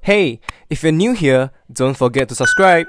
Hey, if you're new here, don't forget to subscribe.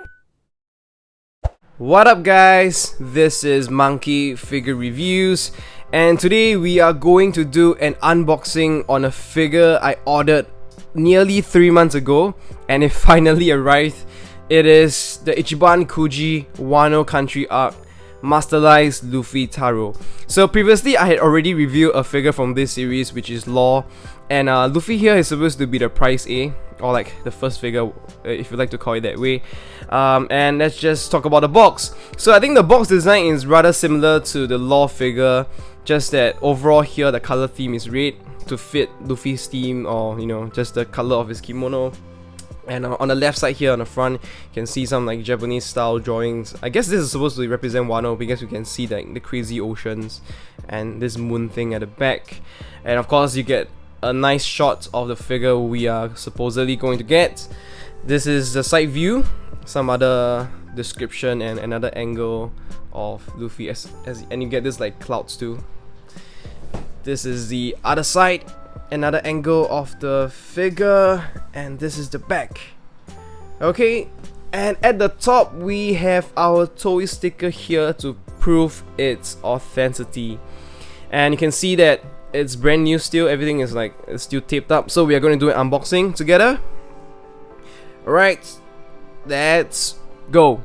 What up guys, this is Monkey Figure Reviews, and today we are going to do an unboxing on a figure I ordered nearly 3 months ago and it finally arrived. It is the Ichiban Kuji Wano country arc masterized LUFFYTARO. So previously I had already reviewed a figure from this series, which is Law, and Luffy here is supposed to be the price A, or like the first figure, if you like to call it that way. And let's just talk about the box. So I think the box design is rather similar to the Law figure, just that overall here the color theme is red to fit Luffy's theme, or you know, just the color of his kimono. And on the left side here on the front, you can see some like Japanese style drawings. I guess this is supposed to represent Wano because you can see like the crazy oceans and this moon thing at the back. And of course you get a nice shot of the figure we are supposedly going to get. This is the side view, some other description and another angle of Luffy and you get this like clouds too. This is the other side, another angle of the figure, and this is the back. Okay, and at the top we have our toy sticker here to prove its authenticity, and you can see that it's brand new still. Everything is like it's still taped up, so we are going to do an unboxing together. Alright, let's go.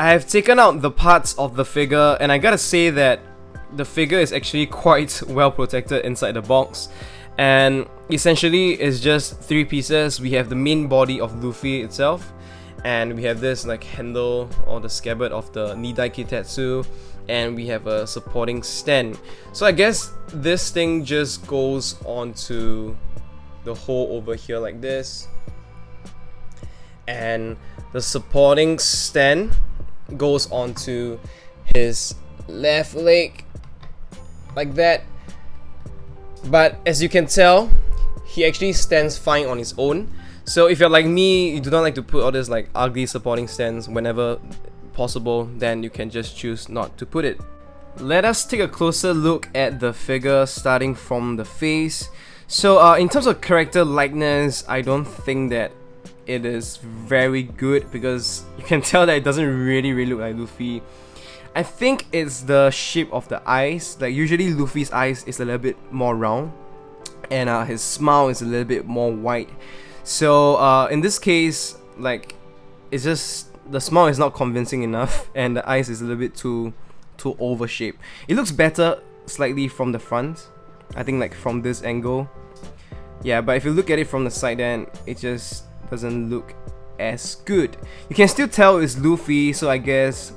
I have taken out the parts of the figure, and I gotta say that the figure is actually quite well protected inside the box. And essentially it's just 3 pieces. We have the main body of Luffy itself, and we have this like handle or the scabbard of the Nidai Kitetsu, and we have a supporting stand. So I guess this thing just goes onto the hole over here like this, and the supporting stand goes onto his left leg like that. But as you can tell, he actually stands fine on his own. So if you're like me, you do not like to put all this like ugly supporting stands whenever possible, then you can just choose not to put it. Let us take a closer look at the figure, starting from the face. So in terms of character likeness, I don't think that it is very good, because you can tell that it doesn't really look like Luffy. I think it's the shape of the eyes. Like usually Luffy's eyes is a little bit more round, and his smile is a little bit more wide. So in this case, like, it's just the smile is not convincing enough, and the eyes is a little bit too oval shaped. It looks better slightly from the front, I think, like from this angle. Yeah, but if you look at it from the side, then it just doesn't look as good. You can still tell it's Luffy, so I guess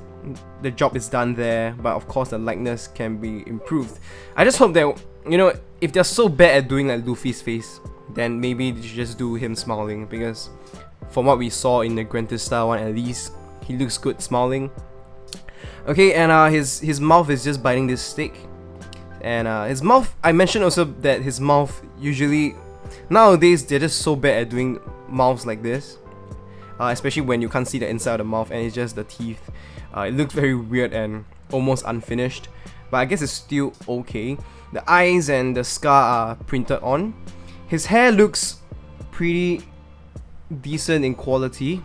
the job is done there, but of course the likeness can be improved. I just hope that, you know, if they're so bad at doing like Luffy's face, then maybe they should just do him smiling, because from what we saw in the Grantis style one, at least he looks good smiling. Okay, and his mouth is just biting this stick, and his mouth, I mentioned also that his mouth usually nowadays they're just so bad at doing mouths like this, especially when you can't see the inside of the mouth and it's just the teeth. It looks very weird and almost unfinished, but I guess it's still okay. The eyes and the scar are printed on. His hair looks pretty decent in quality.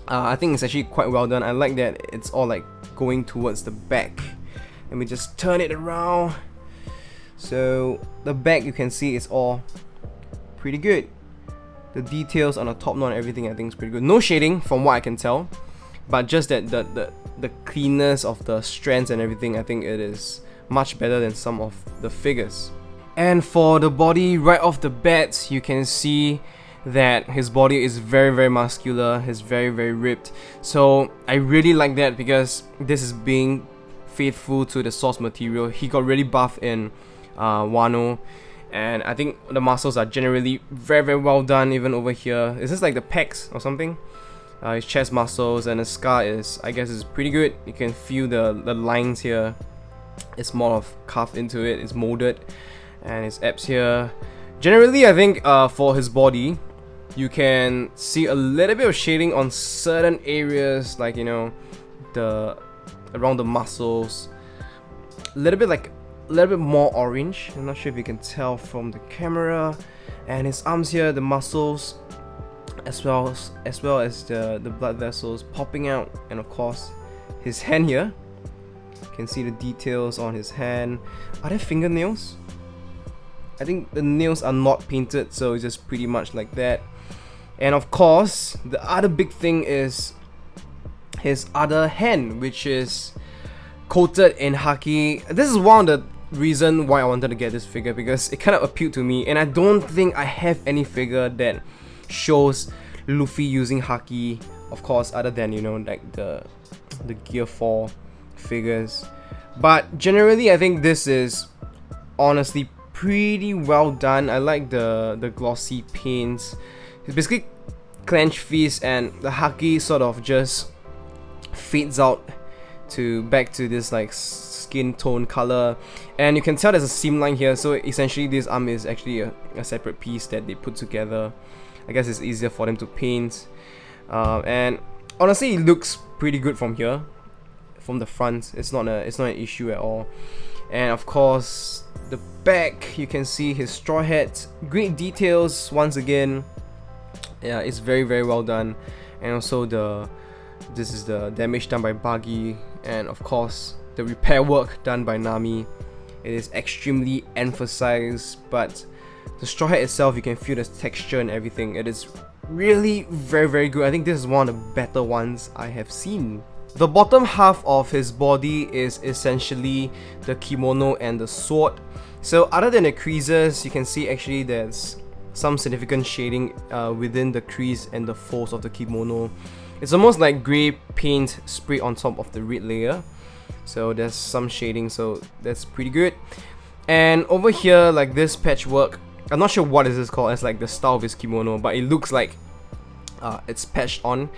I think it's actually quite well done. I like that it's all like going towards the back. Let me just turn it around. So the back, you can see it's all pretty good. The details on the top knot and everything, I think, is pretty good. No shading from what I can tell, but just that the cleanness of the strands and everything, I think it is much better than some of the figures. And for the body, right off the bat, you can see that his body is very muscular. He's very ripped. So I really like that, because this is being faithful to the source material. He got really buff in Wano, and I think the muscles are generally very well done. Even over here, is this like the pecs or something? his chest muscles, and the scar is, I guess, is pretty good. You can feel the lines here. It's more of carved into it, it's molded, and his abs here. Generally, I think for his body, you can see a little bit of shading on certain areas, like, you know, around the muscles. A little bit more orange. I'm not sure if you can tell from the camera. And his arms here, the muscles, as well as the blood vessels popping out, and of course his hand here. You can see the details on his hand. Are there fingernails? I think the nails are not painted, so it's just pretty much like that. And of course, the other big thing is his other hand, which is coated in haki. This is one of the reason why I wanted to get this figure, because it kind of appealed to me, and I don't think I have any figure that shows Luffy using haki, of course, other than, you know, like the Gear 4 figures. But generally, I think this is honestly pretty well done. I like the glossy paints. It's basically clenched fist, and the haki sort of just fades out back to this like skin tone color, and you can tell there's a seam line here, so essentially this arm is actually a separate piece that they put together. I guess it's easier for them to paint, and honestly it looks pretty good from here, from the front. It's not an issue at all. And of course the back, you can see his straw hat, great details once again. Yeah, it's very well done. And also this is the damage done by Buggy, and of course the repair work done by Nami. It is extremely emphasized, but the straw hat itself, you can feel the texture and everything. It is really very good. I think this is one of the better ones I have seen. The bottom half of his body is essentially the kimono and the sword. So other than the creases, you can see actually there's some significant shading within the crease and the folds of the kimono. It's almost like grey paint sprayed on top of the red layer. So there's some shading, so that's pretty good. And over here, like this patchwork, I'm not sure what is this called. It's like the style of his kimono, but it looks like it's patched on.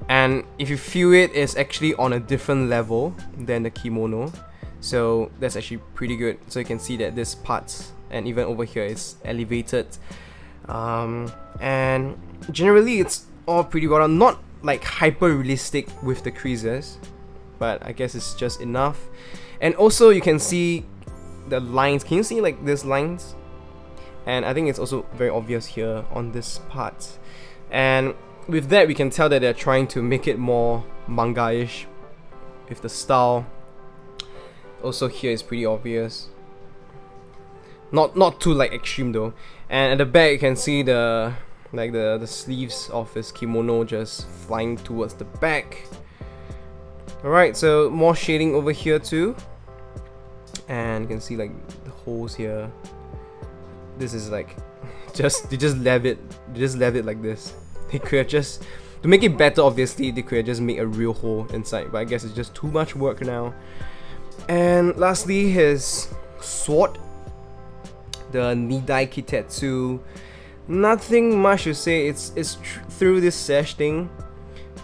And if you feel it, it's actually on a different level than the kimono. So that's actually pretty good. So you can see that this part, and even over here, is elevated. And generally it's all pretty well done. Not like hyper realistic with the creases, but I guess it's just enough. And also you can see the lines. Can you see like these lines? And I think it's also very obvious here on this part. And with that, we can tell that they're trying to make it more manga-ish with the style. Also here is pretty obvious. Not too like extreme though. And at the back you can see the sleeves of his kimono just flying towards the back. Alright, so more shading over here too. And you can see like the holes here. This is like they just left it like this. They could have just, to make it better obviously, they could have just made a real hole inside, but I guess it's just too much work now. And lastly, his sword, the Nidai Kitetsu. Nothing much to say. It's through this sash thing.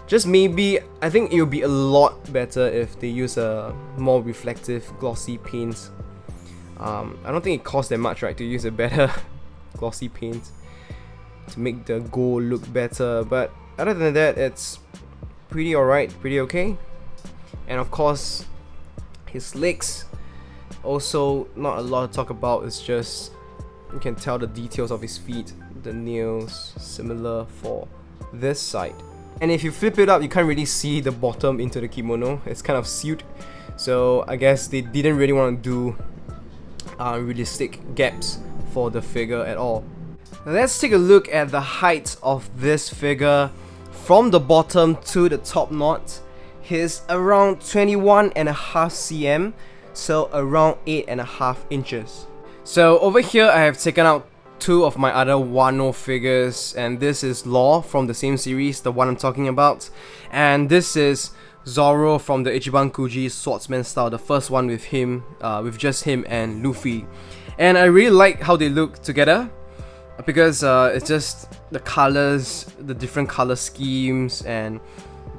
Just maybe, I think it would be a lot better if they use a more reflective glossy paint. I don't think it costs that much, right, to use a better glossy paint to make the gold look better. But other than that, it's pretty alright, pretty okay. And of course, his legs, also not a lot to talk about. It's just, you can tell the details of his feet, the nails, similar for this side. And if you flip it up, you can't really see the bottom into the kimono. It's kind of sealed, so I guess they didn't really want to do realistic gaps for the figure at all. Now let's take a look at the height of this figure from the bottom to the top knot. He's around 21.5 cm, so around 8.5 inches. So over here I have taken out two of my other Wano figures, and this is Law from the same series, the one I'm talking about, and this is Zoro from the Ichiban Kuji Swordsman style, the first one with him, with just him and Luffy. And I really like how they look together, because it's just the colors, the different color schemes, and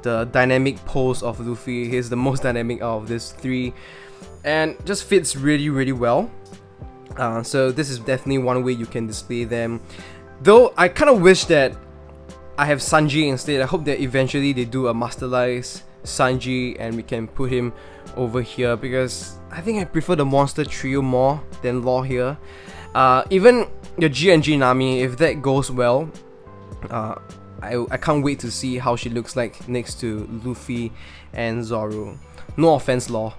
the dynamic pose of Luffy. He's the most dynamic out of these three, and just fits really well. So this is definitely one way you can display them. Though I kind of wish that I have Sanji instead. I hope that eventually they do a masterlize Sanji and we can put him over here, because I think I prefer the monster trio more than Law here. Even the G Nami, if that goes well, I can't wait to see how she looks like next to Luffy and Zoro. No offense, Law.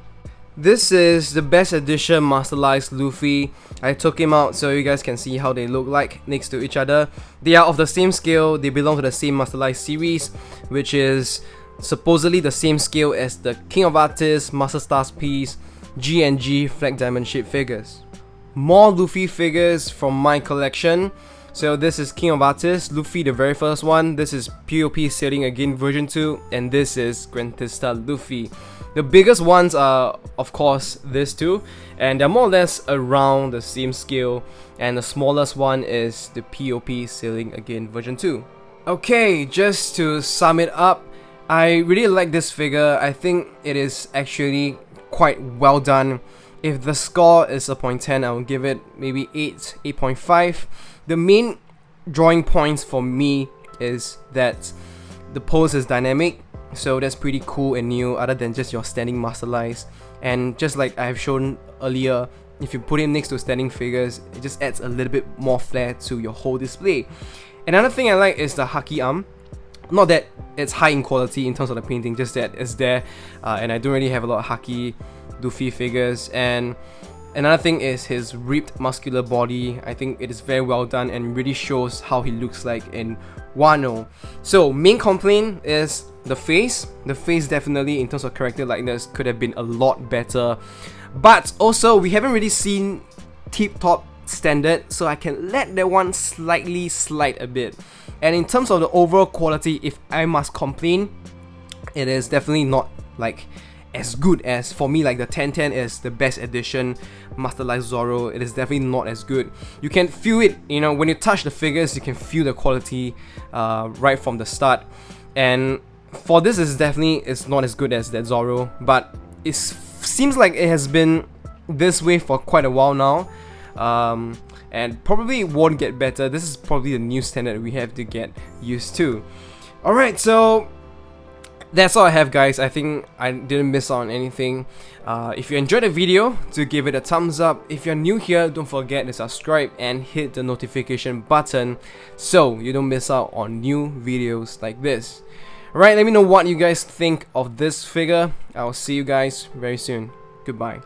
This is the best edition masterlized Luffy. I took him out so you guys can see how they look like next to each other. They are of the same scale, they belong to the same masterlized series, which is supposedly the same scale as the King of Artists, Master Stars Piece, G Flag Diamond Shape figures. More Luffy figures from my collection. So this is King of Artists, Luffy the very first one. This is POP Sailing Again version 2, and this is Grantista Luffy. The biggest ones are of course this two, and they're more or less around the same scale, and the smallest one is the POP Sailing Again version 2. Okay, just to sum it up, I really like this figure. I think it is actually quite well done. If the score is a 0.10, I will give it maybe 8.5. The main drawing points for me is that the pose is dynamic, so that's pretty cool and new, other than just your standing masterlize. And just like I've shown earlier, if you put him next to standing figures, it just adds a little bit more flair to your whole display. Another thing I like is the Haki arm. Not that it's high in quality in terms of the painting, just that it's there, and I don't really have a lot of Haki Luffy figures. And another thing is his ripped muscular body. I think it is very well done and really shows how he looks like in Wano. So main complaint is the face. The face definitely in terms of character likeness could have been a lot better, but also we haven't really seen tip top standard, so I can let that one slightly slide a bit. And in terms of the overall quality, if I must complain, it is definitely not like as good as, for me, like the 1010 is the best edition masterlized Zoro. It is definitely not as good. You can feel it, you know, when you touch the figures, you can feel the quality right from the start. And for this, it's not as good as that Zoro, but it seems like it has been this way for quite a while now. And probably won't get better. This is probably the new standard we have to get used to. Alright, so that's all I have, guys. I think I didn't miss out on anything. If you enjoyed the video, do give it a thumbs up. If you're new here, don't forget to subscribe and hit the notification button so you don't miss out on new videos like this. Alright, let me know what you guys think of this figure. I'll see you guys very soon. Goodbye.